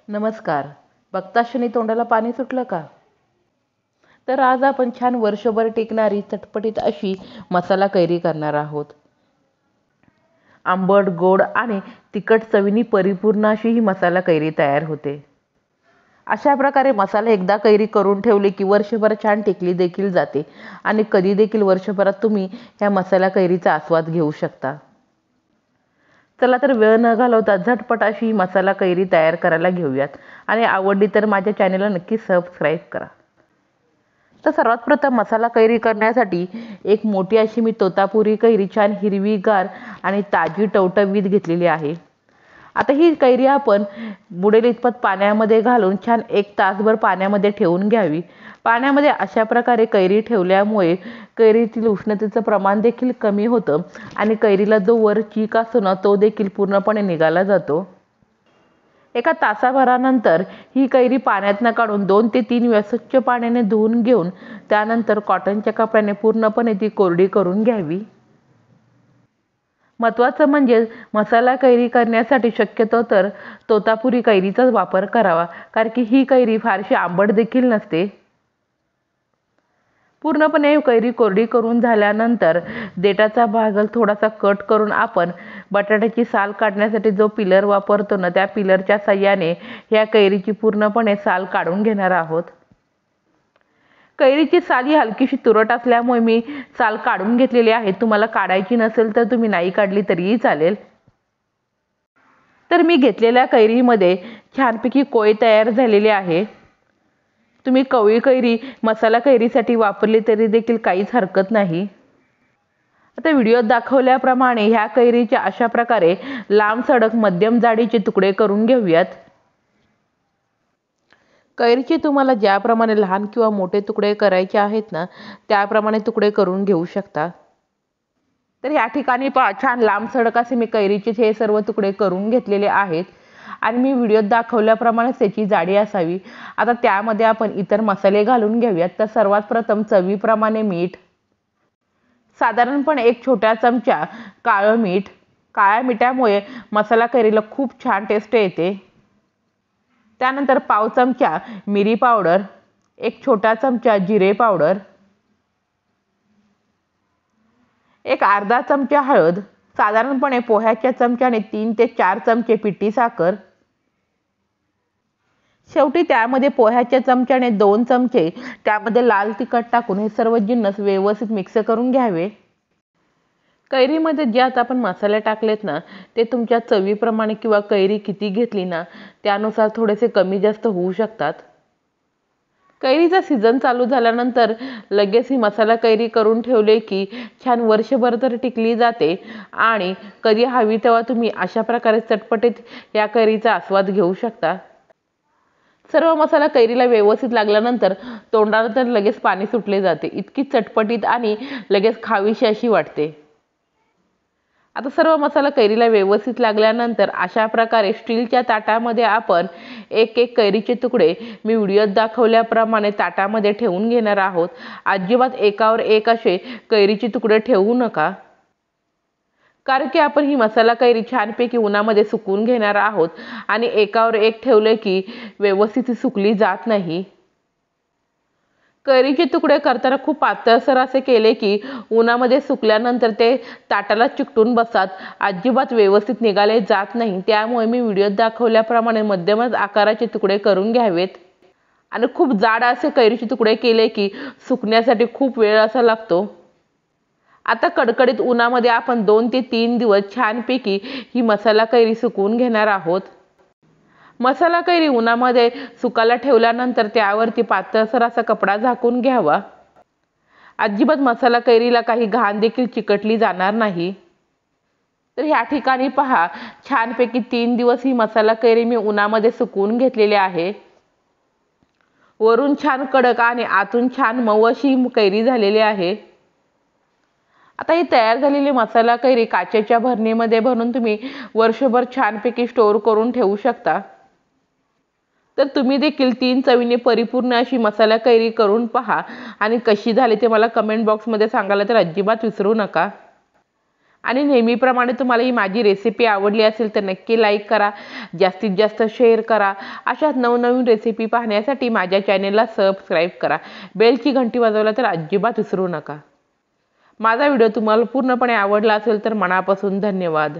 नमस्कार. बघता क्षणी तोंडाला पाणी सुटलं का? तर आज आपण छान वर्षभर टिकणारी चटपटीत अशी मसाला कैरी करणार आहोत. आंबट, गोड आणि तिखट चवीने परिपूर्ण अशी ही मसाला कैरी तयार होते. अशा प्रकारे मसाला एकदा कैरी करून ठेवली की वर्षभर छान टिकली देखील जाते आणि कधी देखील वर्षभरात तुम्ही ह्या मसाला कैरीचा आस्वाद घेऊ शकता. चला तर वेळ न घालवता झटपट अशी ही मसाला कैरी तयार करायला घेऊयात आणि आवडली तर माझ्या चॅनेलला नक्की सबस्क्राईब करा. तर सर्वात प्रथम मसाला कैरी करण्यासाठी एक मोठी अशी मी तोतापुरी कैरी छान हिरवीगार आणि ताजी टवटवीत घेतलेली आहे. आता ही कैरी आपण बुडेल इतपत पाण्यामध्ये घालून छान 1 तासभर पाण्यामध्ये ठेवून घ्यावी. पाण्यामध्ये अशा प्रकारे कैरी ठेवल्यामुळे कैरीतील उष्णतेचं प्रमाण देखील कमी होतं आणि कैरीला जो वर चीक असतो ना तो देखील पूर्णपणे निघाला जातो. एका तासाभरानंतर ही कैरी पाण्यातनं काढून 2 ते 3 वेळा स्वच्छ पाण्याने धुवून घेऊन त्यानंतर कॉटनच्या कपड्याने पूर्णपणे ती कोरडी करून घ्यावी. महत्त्वाचं म्हणजे मसाला कैरी करण्यासाठी शक्यतो तर तोतापुरी कैरीचाच वापर करावा, कारण की ही कैरी फारशी आंबट देखील नसते. पूर्णपणे कैरी कोरडी करून झाल्यानंतर देठाचा भाग थोडासा कट करून आपण बटाट्याची साल काढण्यासाठी जो पिलर वापरतो ना त्या पिलरच्या साहाय्याने ह्या कैरीची पूर्णपणे साल काढून घेणार आहोत. कैरीची साल ही हलकीशी तुरट असल्यामुळे मी साल काढून घेतलेली आहे. तुम्हाला काढायची नसेल तर तुम्ही नाही काढली तरीही चालेल. तर मी घेतलेल्या कैरीमध्ये छानपैकी कोय तयार झालेले आहे. तुम्ही कवळी कैरी मसाला कैरीसाठी वापरली तरी देखील काहीच हरकत नाही. आता व्हिडिओत दाखवल्याप्रमाणे ह्या कैरीच्या अशा प्रकारे लांब सडक मध्यम जाडीचे तुकडे करून घेऊयात. कैरीचे तुम्हाला ज्याप्रमाणे लहान किंवा मोठे तुकडे करायचे आहेत ना त्याप्रमाणे तुकडे करून घेऊ शकता. तर या ठिकाणी छान लांब सडक असे मी कैरीचे हे सर्व तुकडे करून घेतलेले आहेत आणि मी व्हिडिओत दाखवल्याप्रमाणेच त्याची जाडी असावी. आता त्यामध्ये आपण इतर मसाले घालून घेऊयात. तर सर्वात प्रथम चवीप्रमाणे मीठ, साधारणपणे 1 छोटा चमचा काळं मीठ. काळ्या मिठामुळे मसाला कैरीला खूप छान टेस्ट येते. त्यानंतर पाव चमचा मिरी पावडर, 1 छोटा चमचा जिरे पावडर, 1 अर्धा चमचा हळद, साधारणपणे पोह्याच्या चमच्याने 3 ते 4 चमचे पिठी साखर, शेवटी त्यामध्ये पोह्याच्या चमच्याने 2 चमचे त्यामध्ये लाल तिखट टाकून हे सर्व जिन्नस व्यवस्थित मिक्स करून घ्यावे. कैरीमध्ये जे आता आपण मसाले टाकलेत ना ते तुमच्या चवीप्रमाणे किंवा कैरी किती घेतली ना त्यानुसार थोडेसे कमी जास्त होऊ शकतात. कैरीचा सीझन चालू झाल्यानंतर लगेच ही मसाला कैरी करून ठेवले की छान वर्षभर तर टिकली जाते आणि कधी हवी तेव्हा तुम्ही अशा प्रकारे चटपटीत या कैरीचा आस्वाद घेऊ शकता. सर्व मसाला कैरीला व्यवस्थित लागल्यानंतर तोंडाला तर लगेच पाणी सुटले जाते. इतकी चटपटीत आणि लगेच खावीशी अशी वाटते. आता सर्व मसाला कैरीला व्यवस्थित लागल्यानंतर अशा प्रकारे स्टीलच्या ताटामध्ये आपण एक कैरीचे तुकडे मी व्हिडिओत दाखवल्याप्रमाणे ताटामध्ये ठेवून घेणार आहोत. अजिबात एकावर एक असे कैरीचे तुकडे ठेवू नका, कारण की आपण ही मसाला कैरी छानपैकी उन्हामध्ये सुकवून घेणार आहोत आणि एकावर एक ठेवले की व्यवस्थित सुकली जात नाही. कैरीचे तुकडे करताना खूप पातळसर असे केले की उन्हामध्ये सुकल्यानंतर ते ताटाला चिकटून बसतात, अजिबात व्यवस्थित निघाले जात नाही. त्यामुळे मी व्हिडिओत दाखवल्याप्रमाणे मध्यमच आकाराचे तुकडे करून घ्यावेत आणि खूप जाड असे कैरीचे तुकडे केले की सुकण्यासाठी खूप वेळ असा लागतो. आता कडकडीत उन्हामध्ये आपण 2 ते 3 दिवस छानपैकी ही मसाला कैरी सुकवून घेणार आहोत. मसाला कैरी उन्हामध्ये सुकायला ठेवल्यानंतर त्यावरती पातळसर असा कपडा झाकून घ्यावा. अजिबात मसाला कैरीला काही घाण देखील चिकटली जाणार नाही. तर ह्या ठिकाणी पहा छानपैकी 3 दिवस ही मसाला कैरी मी उन्हामध्ये सुकवून घेतलेली आहे. वरून छान कडक आणि आतून छान मऊ अशी कैरी झालेली आहे. आता ही तयार झालेली मसाला कैरी काचेच्या भरणीमध्ये भरून तुम्ही वर्षभर छानपैकी स्टोअर करून ठेवू शकता. तर तुम्ही देखील 3 चवीने परिपूर्ण अशी मसाला कैरी करून पहा आणि कशी झाली ते मला कमेंट बॉक्समध्ये सांगायला तर अजिबात विसरू नका. आणि नेहमीप्रमाणे तुम्हाला ही माझी रेसिपी आवडली असेल तर नक्की लाईक करा, जास्तीत जास्त शेअर करा. अशाच नवनवीन रेसिपी पाहण्यासाठी माझ्या चॅनेलला सबस्क्राईब करा. बेलची घंटी वाजवायला तर अजिबात विसरू नका. माझा व्हिडिओ तुम्हाला पूर्णपणे आवडला असेल तर मनापासून धन्यवाद.